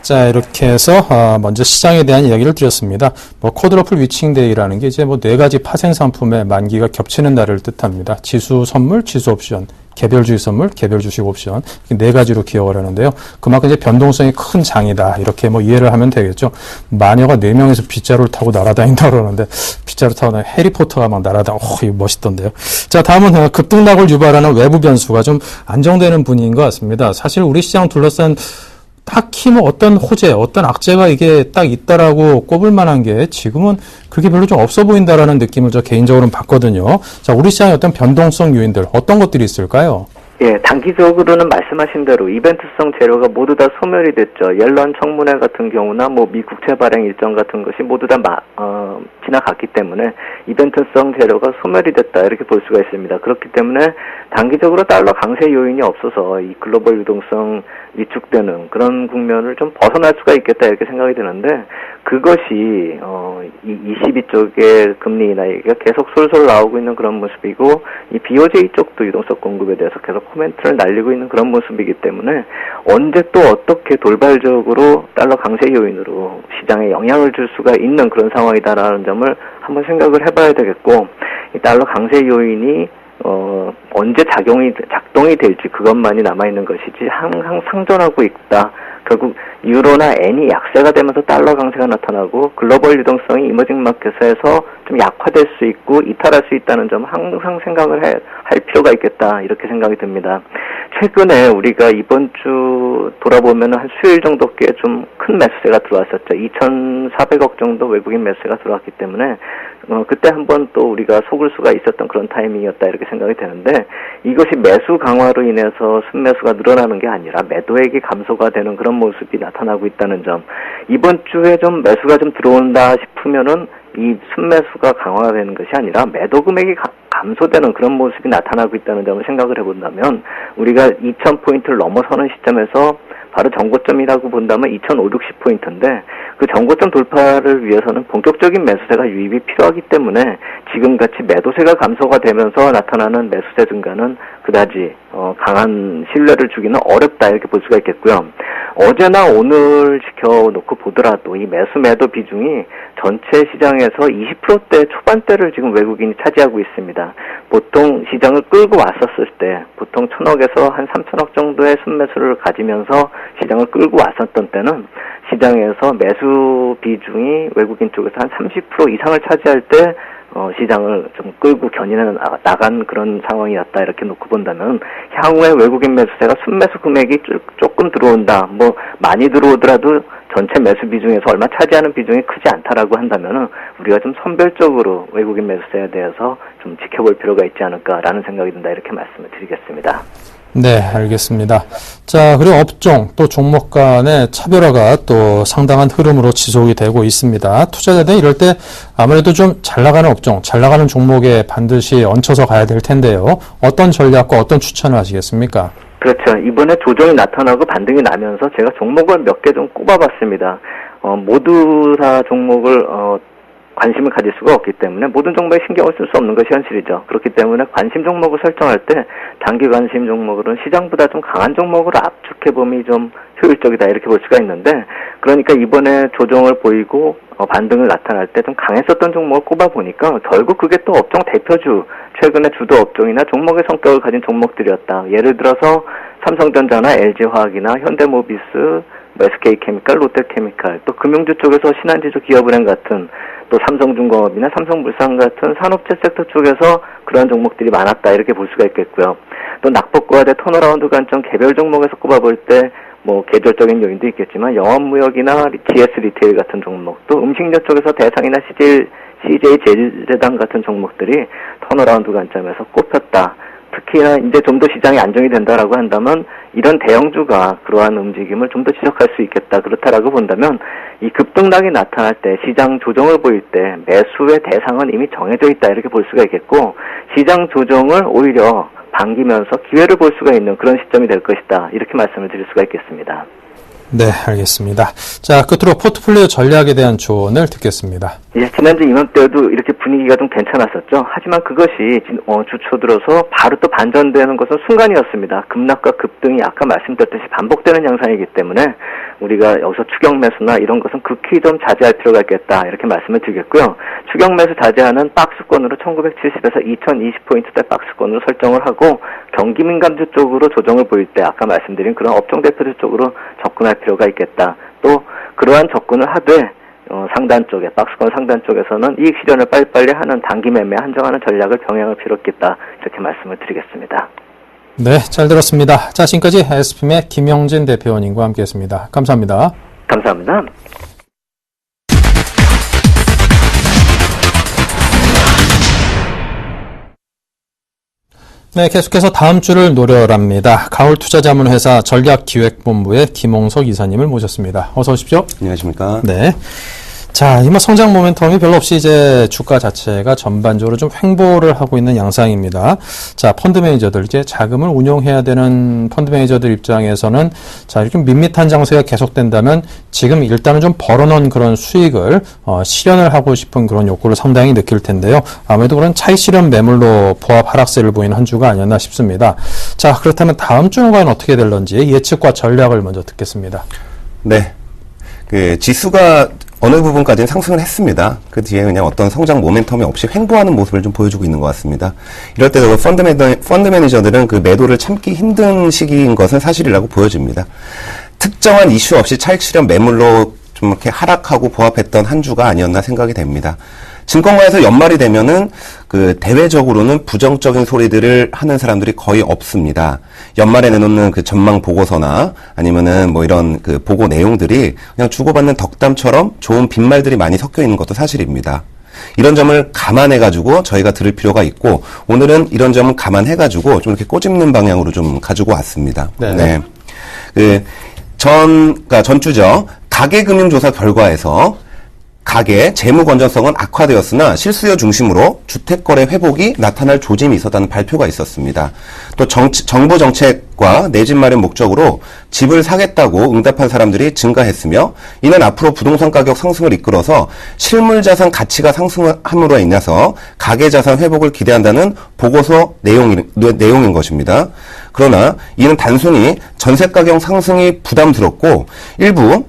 자, 이렇게 해서 먼저 시장에 대한 이야기를 드렸습니다. 쿼드러플 위칭데이라는 게 이제 네 가지 파생 상품의 만기가 겹치는 날을 뜻합니다. 지수 선물, 지수 옵션, 개별주의 선물, 개별 주식 옵션, 네 가지로 기억을 하는데요. 그만큼 이제 변동성이 큰 장이다 이렇게 이해를 하면 되겠죠. 마녀가 4명이서 빗자루를 타고 날아다닌다 그러는데, 빗자루 타고 해리포터가 막 이거 멋있던데요. 자, 다음은 급등락을 유발하는 외부 변수가 좀 안정되는 분위기인 것 같습니다. 사실 우리 시장 둘러싼 딱히 어떤 호재, 어떤 악재가 이게 딱 있다라고 꼽을 만한 게 지금은 그게 별로 좀 없어 보인다라는 느낌을 저 개인적으로는 받거든요. 자, 우리 시장의 어떤 변동성 요인들, 어떤 것들이 있을까요? 예, 단기적으로는 말씀하신 대로 이벤트성 재료가 모두 다 소멸이 됐죠. 옐런 청문회 같은 경우나 미 국채 발행 일정 같은 것이 모두 다 지나갔기 때문에 이벤트성 재료가 소멸이 됐다 이렇게 볼 수가 있습니다. 그렇기 때문에 단기적으로 달러 강세 요인이 없어서 이 글로벌 유동성 위축되는 그런 국면을 좀 벗어날 수가 있겠다 이렇게 생각이 드는데, 그것이 이 22쪽의 금리 인하 얘기가 계속 솔솔 나오고 있는 그런 모습이고, 이 BOJ 쪽도 유동성 공급에 대해서 계속 코멘트를 날리고 있는 그런 모습이기 때문에 언제 또 어떻게 돌발적으로 달러 강세 요인으로 시장에 영향을 줄 수가 있는 그런 상황이다라는 점을 한번 생각을 해봐야 되겠고, 이 달러 강세 요인이 언제 작동이 될지 그것만이 남아있는 것이지 항상 상존하고 있다. 결국 유로나 엔이 약세가 되면서 달러 강세가 나타나고 글로벌 유동성이 이머징 마켓에서 좀 약화될 수 있고 이탈할 수 있다는 점 항상 생각을 할 필요가 있겠다 이렇게 생각이 듭니다. 최근에 우리가 이번 주 돌아보면 한 수요일 정도께 좀 큰 매수세가 들어왔었죠. 2,400억 정도 외국인 매수세가 들어왔기 때문에 그때 한번 또 우리가 속을 수가 있었던 그런 타이밍이었다 이렇게 생각이 되는데, 이것이 매수 강화로 인해서 순매수가 늘어나는 게 아니라 매도액이 감소가 되는 그런 모습이 나타나고 있다는 점, 이번 주에 좀 매수가 좀 들어온다 싶으면은 이 순매수가 강화가 되는 것이 아니라 매도 금액이 감소되는 그런 모습이 나타나고 있다는 점을 생각을 해본다면, 우리가 2,000포인트를 넘어서는 시점에서 바로 정고점이라고 본다면 2,560포인트인데, 그 정고점 돌파를 위해서는 본격적인 매수세가 유입이 필요하기 때문에 지금같이 매도세가 감소가 되면서 나타나는 매수세 증가는 그다지 강한 신뢰를 주기는 어렵다 이렇게 볼 수가 있겠고요. 어제나 오늘 지켜놓고 보더라도 이 매수 매도 비중이 전체 시장에서 20%대 초반대를 지금 외국인이 차지하고 있습니다. 보통 시장을 끌고 왔었을 때 보통 1,000억에서 한 3,000억 정도의 순매수를 가지면서 시장을 끌고 왔었던 때는 시장에서 매수 비중이 외국인 쪽에서 한 30% 이상을 차지할 때 시장을 좀 끌고 견인해 나간 그런 상황이었다 이렇게 놓고 본다면, 향후에 외국인 매수세가 순매수 금액이 조금 들어온다, 많이 들어오더라도 전체 매수 비중에서 얼마 차지하는 비중이 크지 않다라고 한다면은 우리가 좀 선별적으로 외국인 매수세에 대해서 좀 지켜볼 필요가 있지 않을까라는 생각이 든다 이렇게 말씀을 드리겠습니다. 네, 알겠습니다. 자, 그리고 업종 또 종목 간의 차별화가 또 상당한 흐름으로 지속이 되고 있습니다. 투자자들 이럴 때 아무래도 좀 잘 나가는 업종, 잘 나가는 종목에 반드시 얹혀서 가야 될 텐데요. 어떤 전략과 어떤 추천을 하시겠습니까? 그렇죠. 이번에 조정이 나타나고 반등이 나면서 제가 종목을 몇 개 좀 꼽아봤습니다. 모두 다 종목을 관심을 가질 수가 없기 때문에 모든 종목에 신경을 쓸 수 없는 것이 현실이죠. 그렇기 때문에 관심 종목을 설정할 때 단기 관심 종목으로는 시장보다 좀 강한 종목으로 압축해봄이 좀 효율적이다 이렇게 볼 수가 있는데, 그러니까 이번에 조정을 보이고 반등을 나타날 때 좀 강했었던 종목을 꼽아보니까 결국 그게 또 업종 대표주, 최근에 주도 업종이나 종목의 성격을 가진 종목들이었다. 예를 들어서 삼성전자나 LG화학이나 현대모비스, SK케미칼, 롯데케미칼, 또 금융주 쪽에서 신한지주, 기업은행 같은, 또 삼성중공업이나 삼성물산 같은 산업재 섹터 쪽에서 그런 종목들이 많았다 이렇게 볼 수가 있겠고요. 또 낙폭과대 턴어라운드 관점 개별 종목에서 꼽아볼 때 계절적인 요인도 있겠지만 영업무역이나 GS 리테일 같은 종목, 또 음식료 쪽에서 대상이나 CJ 제재단 같은 종목들이 턴어라운드 관점에서 꼽혔다. 특히나 이제 좀 더 시장이 안정이 된다라고 한다면 이런 대형주가 그러한 움직임을 좀 더 지속할 수 있겠다. 그렇다라고 본다면 이 급등락이 나타날 때, 시장 조정을 보일 때 매수의 대상은 이미 정해져 있다 이렇게 볼 수가 있겠고, 시장 조정을 오히려 반기면서 기회를 볼 수가 있는 그런 시점이 될 것이다 이렇게 말씀을 드릴 수가 있겠습니다. 네, 알겠습니다. 자, 끝으로 포트폴리오 전략에 대한 조언을 듣겠습니다. 예, 지난주 이맘때도 이렇게 분위기가 좀 괜찮았었죠. 하지만 그것이 주초 들어서 바로 또 반전되는 것은 순간이었습니다. 급락과 급등이 아까 말씀드렸듯이 반복되는 양상이기 때문에 우리가 여기서 추격 매수나 이런 것은 극히 좀 자제할 필요가 있겠다 이렇게 말씀을 드리겠고요. 추격 매수 자제하는 박스권으로 1970에서 2020포인트대 박스권으로 설정을 하고, 경기 민감주 쪽으로 조정을 보일 때 아까 말씀드린 그런 업종 대표주 쪽으로 접근할 필요가 있겠다. 또 그러한 접근을 하되 상단 쪽에, 박스권 상단 쪽에서는 이익 실현을 빨리빨리 하는 단기 매매 한정하는 전략을 병행할 필요 있겠다 이렇게 말씀을 드리겠습니다. 네, 잘 들었습니다. 자, 지금까지 SPM의 김영진 대표님과 함께했습니다. 감사합니다. 감사합니다. 네, 계속해서 다음 주를 노려랍니다. 가을투자자문회사 전략기획본부의 김홍석 이사님을 모셨습니다. 어서 오십시오. 안녕하십니까. 네. 자, 이번 성장 모멘텀이 별로 없이 이제 주가 자체가 전반적으로 좀 횡보를 하고 있는 양상입니다. 자, 펀드 매니저들, 이제 자금을 운용해야 되는 펀드 매니저들 입장에서는 자, 이렇게 밋밋한 장세가 계속된다면 지금 일단은 좀 벌어놓은 그런 수익을 실현을 하고 싶은 그런 욕구를 상당히 느낄 텐데요. 아무래도 그런 차익 실현 매물로 보합 하락세를 보이는 한 주가 아니었나 싶습니다. 자, 그렇다면 다음 주는 과연 어떻게 될런지 예측과 전략을 먼저 듣겠습니다. 네. 지수가 어느 부분까지는 상승을 했습니다. 그 뒤에 그냥 어떤 성장 모멘텀이 없이 횡보하는 모습을 좀 보여주고 있는 것 같습니다. 이럴 때 펀드 매니저들은 그 매도를 참기 힘든 시기인 것은 사실이라고 보여집니다. 특정한 이슈 없이 차익 실현 매물로 좀 이렇게 하락하고 보합했던 한 주가 아니었나 생각이 됩니다. 증권가에서 연말이 되면은 그 대외적으로는 부정적인 소리들을 하는 사람들이 거의 없습니다. 연말에 내놓는 그 전망 보고서나 아니면은 뭐 이런 그 보고 내용들이 그냥 주고받는 덕담처럼 좋은 빈말들이 많이 섞여 있는 것도 사실입니다. 이런 점을 감안해가지고 저희가 들을 필요가 있고, 오늘은 이런 점을 감안해가지고 좀 이렇게 꼬집는 방향으로 좀 가지고 왔습니다. 네. 전주죠. 가계금융조사 결과에서 가계 재무 건전성은 악화되었으나 실수요 중심으로 주택거래 회복이 나타날 조짐이 있었다는 발표가 있었습니다. 또 정부 정책과 내 집 마련 목적으로 집을 사겠다고 응답한 사람들이 증가했으며, 이는 앞으로 부동산 가격 상승을 이끌어서 실물 자산 가치가 상승함으로 인해서 가계 자산 회복을 기대한다는 보고서 내용인 것입니다. 그러나 이는 단순히 전세 가격 상승이 부담스럽고 일부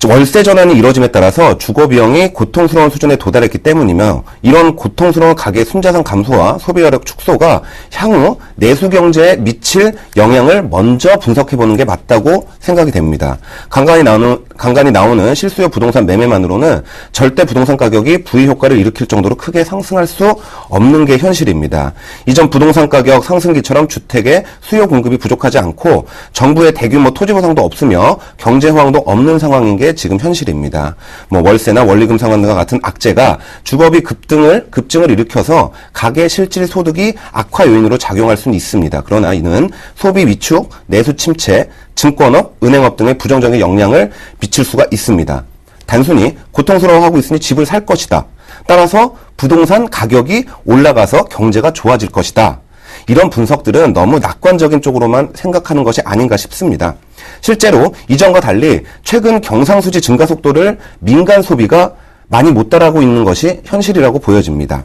월세 전환이 이루어짐에 따라서 주거 비용이 고통스러운 수준에 도달했기 때문이며 이런 고통스러운 가계 순자산 감소와 소비여력 축소가 향후 내수 경제에 미칠 영향을 먼저 분석해 보는 게 맞다고 생각이 됩니다. 간간히 나오는 실수요 부동산 매매만으로는 절대 부동산 가격이 부의 효과를 일으킬 정도로 크게 상승할 수 없는 게 현실입니다. 이전 부동산 가격 상승기처럼 주택의 수요 공급이 부족하지 않고 정부의 대규모 토지 보상도 없으며 경제 호황도 없는 상황인 게 지금 현실입니다. 월세나 원리금 상환과 같은 악재가 주거비 급증을 일으켜서 가계 실질 소득이 악화 요인으로 작용할 수는 있습니다. 그러나 이는 소비 위축, 내수 침체, 증권업, 은행업 등의 부정적인 영향을 미칠 수가 있습니다. 단순히 고통스러워하고 있으니 집을 살 것이다. 따라서 부동산 가격이 올라가서 경제가 좋아질 것이다. 이런 분석들은 너무 낙관적인 쪽으로만 생각하는 것이 아닌가 싶습니다. 실제로 이전과 달리 최근 경상수지 증가 속도를 민간 소비가 많이 못 따라가고 있는 것이 현실이라고 보여집니다.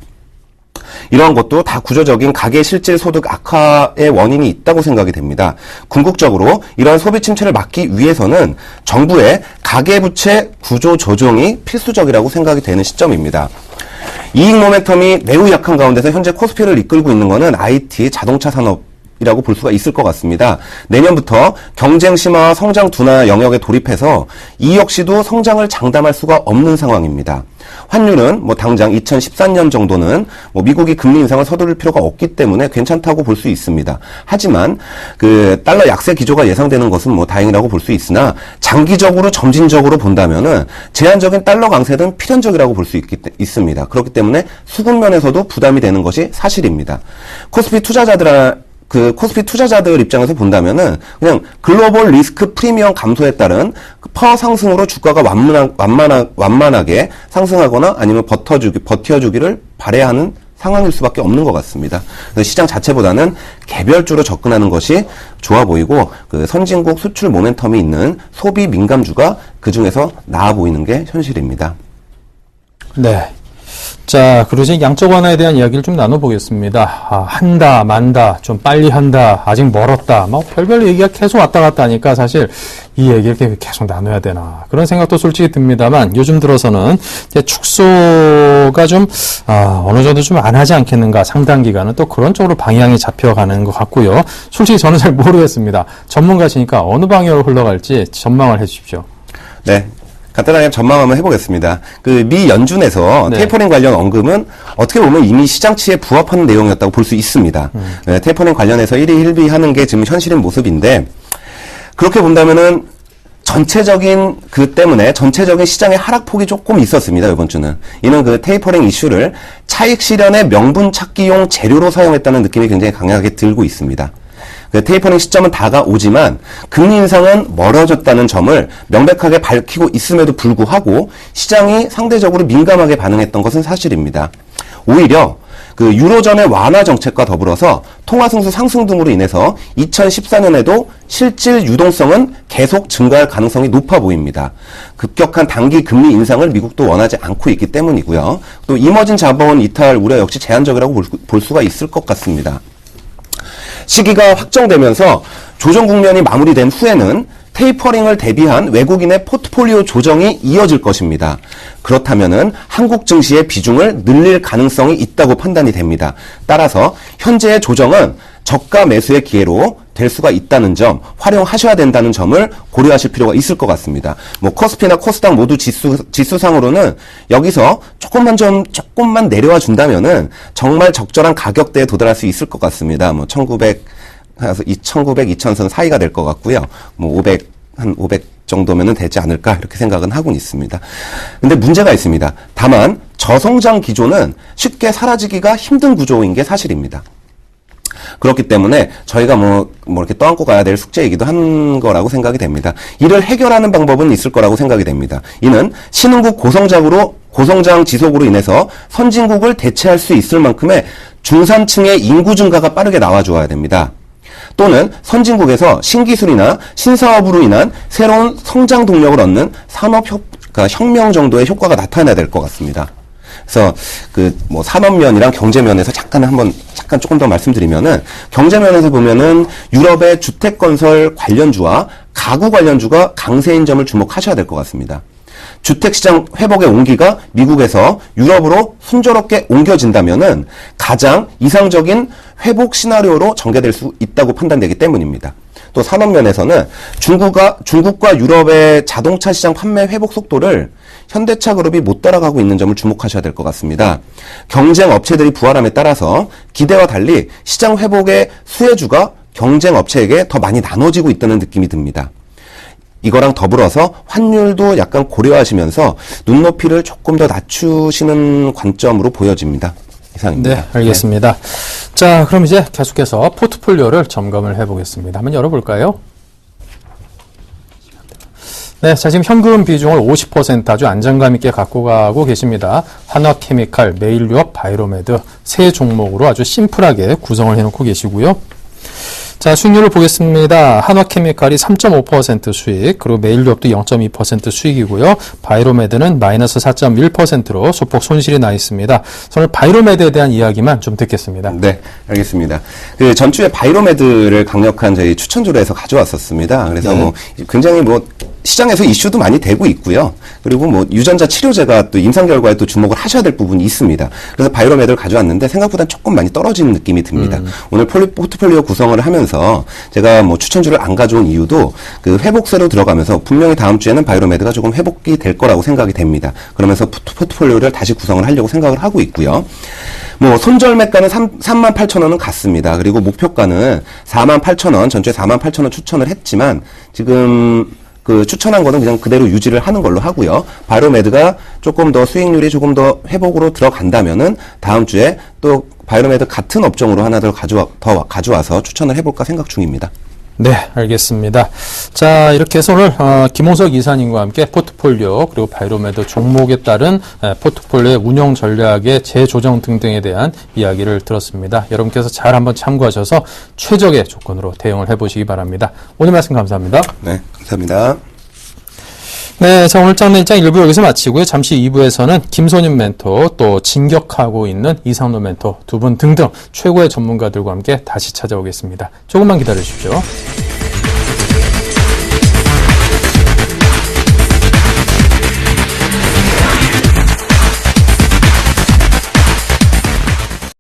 이러한 것도 다 구조적인 가계 실질 소득 악화의 원인이 있다고 생각이 됩니다. 궁극적으로 이러한 소비 침체를 막기 위해서는 정부의 가계부채 구조 조정이 필수적이라고 생각이 되는 시점입니다. 이익 모멘텀이 매우 약한 가운데서 현재 코스피를 이끌고 있는 것은 IT, 자동차 산업이라고 볼 수가 있을 것 같습니다. 내년부터 경쟁 심화와 성장 둔화 영역에 돌입해서 이 역시도 성장을 장담할 수가 없는 상황입니다. 환율은 당장 2014년 정도는 미국이 금리 인상을 서두를 필요가 없기 때문에 괜찮다고 볼 수 있습니다. 하지만 달러 약세 기조가 예상되는 것은 다행이라고 볼 수 있으나 장기적으로 점진적으로 본다면은 제한적인 달러 강세는 필연적이라고 볼 수 있습니다. 그렇기 때문에 수급 면에서도 부담이 되는 것이 사실입니다. 코스피 투자자들 입장에서 본다면은 그냥 글로벌 리스크 프리미엄 감소에 따른 퍼 상승으로 주가가 완만하게 상승하거나 아니면 버텨주기를 바라야 하는 상황일 수밖에 없는 것 같습니다. 그래서 시장 자체보다는 개별주로 접근하는 것이 좋아 보이고 선진국 수출 모멘텀이 있는 소비 민감주가 그 중에서 나아 보이는 게 현실입니다. 네. 자, 그리고 이제 양적 완화에 대한 이야기를 좀 나눠보겠습니다. 한다, 만다, 좀 빨리 한다, 아직 멀었다, 별별 얘기가 계속 왔다 갔다 하니까 사실 이 얘기를 계속 나눠야 되나, 그런 생각도 솔직히 듭니다만, 요즘 들어서는 이제 축소가 좀, 어느 정도 좀 안 하지 않겠는가, 상당 기간은 또 그런 쪽으로 방향이 잡혀가는 것 같고요. 솔직히 저는 잘 모르겠습니다. 전문가시니까 어느 방향으로 흘러갈지 전망을 해 주십시오. 네. 간단하게 전망 한번 해보겠습니다. 미 연준에서 네. 테이퍼링 관련 언급은 어떻게 보면 이미 시장치에 부합하는 내용이었다고 볼 수 있습니다. 네, 테이퍼링 관련해서 1위 1비 하는 게 지금 현실인 모습인데, 그렇게 본다면은 전체적인 시장의 하락폭이 조금 있었습니다, 이번 주는. 이는 테이퍼링 이슈를 차익 실현의 명분 찾기용 재료로 사용했다는 느낌이 굉장히 강하게 들고 있습니다. 테이퍼링 시점은 다가오지만 금리 인상은 멀어졌다는 점을 명백하게 밝히고 있음에도 불구하고 시장이 상대적으로 민감하게 반응했던 것은 사실입니다. 오히려 유로존의 완화 정책과 더불어서 통화 승수 상승 등으로 인해서 2014년에도 실질 유동성은 계속 증가할 가능성이 높아 보입니다. 급격한 단기 금리 인상을 미국도 원하지 않고 있기 때문이고요. 또 이머징 자본 이탈 우려 역시 제한적이라고 볼 수가 있을 것 같습니다. 시기가 확정되면서 조정 국면이 마무리된 후에는 테이퍼링을 대비한 외국인의 포트폴리오 조정이 이어질 것입니다. 그렇다면은 한국 증시의 비중을 늘릴 가능성이 있다고 판단이 됩니다. 따라서 현재의 조정은 저가 매수의 기회로 될 수가 있다는 점, 활용하셔야 된다는 점을 고려하실 필요가 있을 것 같습니다. 코스피나 코스닥 모두 지수상으로는 여기서 조금만 내려와 준다면은 정말 적절한 가격대에 도달할 수 있을 것 같습니다. 1900, 2000선 사이가 될 것 같고요. 500 정도면은 되지 않을까, 이렇게 생각은 하고는 있습니다. 근데 문제가 있습니다. 다만, 저성장 기조는 쉽게 사라지기가 힘든 구조인 게 사실입니다. 그렇기 때문에 저희가 이렇게 떠안고 가야 될 숙제이기도 한 거라고 생각이 됩니다. 이를 해결하는 방법은 있을 거라고 생각이 됩니다. 이는 신흥국 고성장 지속으로 인해서 선진국을 대체할 수 있을 만큼의 중산층의 인구 증가가 빠르게 나와줘야 됩니다. 또는 선진국에서 신기술이나 신사업으로 인한 새로운 성장 동력을 얻는 혁명 정도의 효과가 나타나야 될 것 같습니다. 그래서 그 뭐 산업면이랑 경제면에서 잠깐 조금 더 말씀드리면은 경제면에서 보면은 유럽의 주택 건설 관련주와 가구 관련주가 강세인 점을 주목하셔야 될 것 같습니다. 주택시장 회복의 온기가 미국에서 유럽으로 순조롭게 옮겨진다면은 가장 이상적인 회복 시나리오로 전개될 수 있다고 판단되기 때문입니다. 또 산업면에서는 중국과 유럽의 자동차 시장 판매 회복 속도를 현대차 그룹이 못 따라가고 있는 점을 주목하셔야 될 것 같습니다. 경쟁 업체들이 부활함에 따라서 기대와 달리 시장 회복의 수혜주가 경쟁 업체에게 더 많이 나눠지고 있다는 느낌이 듭니다. 이거랑 더불어서 환율도 약간 고려하시면서 눈높이를 조금 더 낮추시는 관점으로 보여집니다. 이상입니다. 네, 알겠습니다. 자, 그럼 이제 계속해서 포트폴리오를 점검을 해보겠습니다. 한번 열어볼까요? 네, 자, 지금 현금 비중을 50% 아주 안정감 있게 갖고 가고 계십니다. 한화케미칼, 메일유업, 바이로메드 세 종목으로 아주 심플하게 구성을 해놓고 계시고요. 자, 수익률을 보겠습니다. 한화케미칼이 3.5% 수익, 그리고 메일유업도 0.2% 수익이고요. 바이로메드는 마이너스 4.1%로 소폭 손실이 나 있습니다. 오늘 바이로메드에 대한 이야기만 좀 듣겠습니다. 네, 알겠습니다. 그 전주에 바이로메드를 강력한 저희 추천주로 해서 가져왔었습니다. 그래서 네. 뭐 굉장히 뭐 시장에서 이슈도 많이 되고 있고요. 그리고 뭐 유전자 치료제가 또 임상 결과에 또 주목을 하셔야 될 부분이 있습니다. 그래서 바이로메드를 가져왔는데 생각보다 조금 많이 떨어지는 느낌이 듭니다. 오늘 포트폴리오 구성을 하면서 제가 뭐 추천주를 안 가져온 이유도 그 회복세로 들어가면서 분명히 다음 주에는 바이로메드가 조금 회복이 될 거라고 생각이 됩니다. 그러면서 포트폴리오를 다시 구성을 하려고 생각을 하고 있고요. 뭐 손절매가는 38,000원은 갔습니다. 그리고 목표가는 48,000원, 전주에 48,000원 추천을 했지만 지금 그 추천한 거는 그냥 그대로 유지를 하는 걸로 하고요. 바이로메드가 조금 더 수익률이 조금 더 회복으로 들어간다면은 다음 주에 또 바이로메드 같은 업종으로 하나 더 가져와서 추천을 해볼까 생각 중입니다. 네, 알겠습니다. 자, 이렇게 해서 오늘 김홍석 이사님과 함께 포트폴리오 그리고 바이로메드 종목에 따른 포트폴리오의 운영 전략의 재조정 등등에 대한 이야기를 들었습니다. 여러분께서 잘 한번 참고하셔서 최적의 조건으로 대응을 해보시기 바랍니다. 오늘 말씀 감사합니다. 네, 감사합니다. 네, 자, 오늘 짱내장 1부 여기서 마치고요. 잠시 2부에서는 김선윤 멘토, 또 진격하고 있는 이상로 멘토 두 분 등등 최고의 전문가들과 함께 다시 찾아오겠습니다. 조금만 기다려 주십시오.